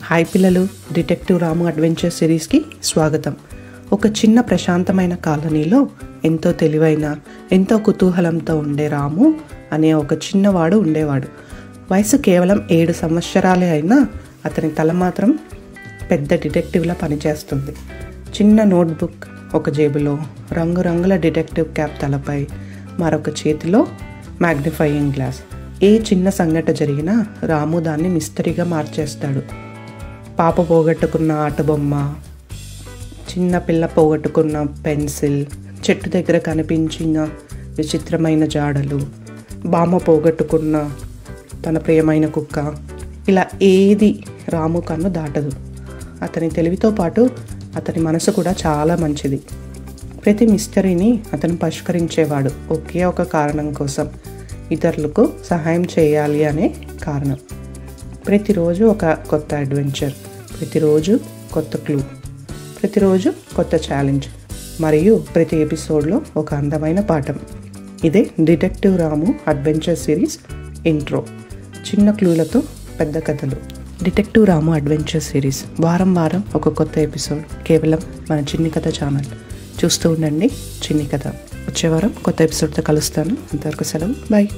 Hi పిల్లలు, detective రాము adventure సిరీస్కి స్వాగతం. ఒక చిన్న ప్రశాంతమైన కాలనీలో ఎంతో తెలివైన, ఎంతో కుతూహలంతో ఉండే రాము అనే ఒక చిన్నవాడు ఉండేవాడు. వయసు కేవలం 7 సంవత్సరాలే అయినా అతని తల మాత్రం పెద్ద డిటెక్టివ్లా పనిచేస్తుంది. చిన్న నోట్బుక్ ఒక జేబులో, రంగురంగుల డిటెక్టివ్ క్యాప్ తలపై, మరొక చేతిలో మ్యాగ్నిఫైయింగ్ గ్లాస్. ఏ చిన్న సంఘటన జరిగినా రాము దాన్ని మిస్టరీగా మార్చేస్తాడు. పాప పోగొట్టుకున్న ఆట బొమ్మ, చిన్న పిల్ల పోగొట్టుకున్న పెన్సిల్, చెట్టు దగ్గర కనిపించిన విచిత్రమైన జాడలు, బామ్మ పోగొట్టుకున్న తన ప్రియమైన కుక్క, ఇలా ఏది రాము కన్ను దాటదు. అతని తెలివితో పాటు అతని మనసు కూడా చాలా మంచిది. ప్రతి మిస్టరీని అతను పరిష్కరించేవాడు ఒకే ఒక కారణం కోసం, ఇతరులకు సహాయం చేయాలి అనే కారణం. ప్రతిరోజు ఒక కొత్త అడ్వెంచర్, ప్రతిరోజు కొత్త క్లూ, ప్రతిరోజు కొత్త ఛాలెంజ్, మరియు ప్రతి ఎపిసోడ్లో ఒక అందమైన పాఠం. ఇదే డిటెక్టివ్ రాము అడ్వెంచర్ సిరీస్ ఇంట్రో. చిన్న క్లూలతో పెద్ద కథలు. డిటెక్టివ్ రాము అడ్వెంచర్ సిరీస్ వారం వారం ఒక కొత్త ఎపిసోడ్ కేవలం మన చిన్ని కథ ఛానల్. చూస్తూ ఉండండి చిన్ని కథ. వచ్చే వారం కొత్త ఎపిసోడ్తో కలుస్తాను. అంతవరకు సెలవు, బాయ్.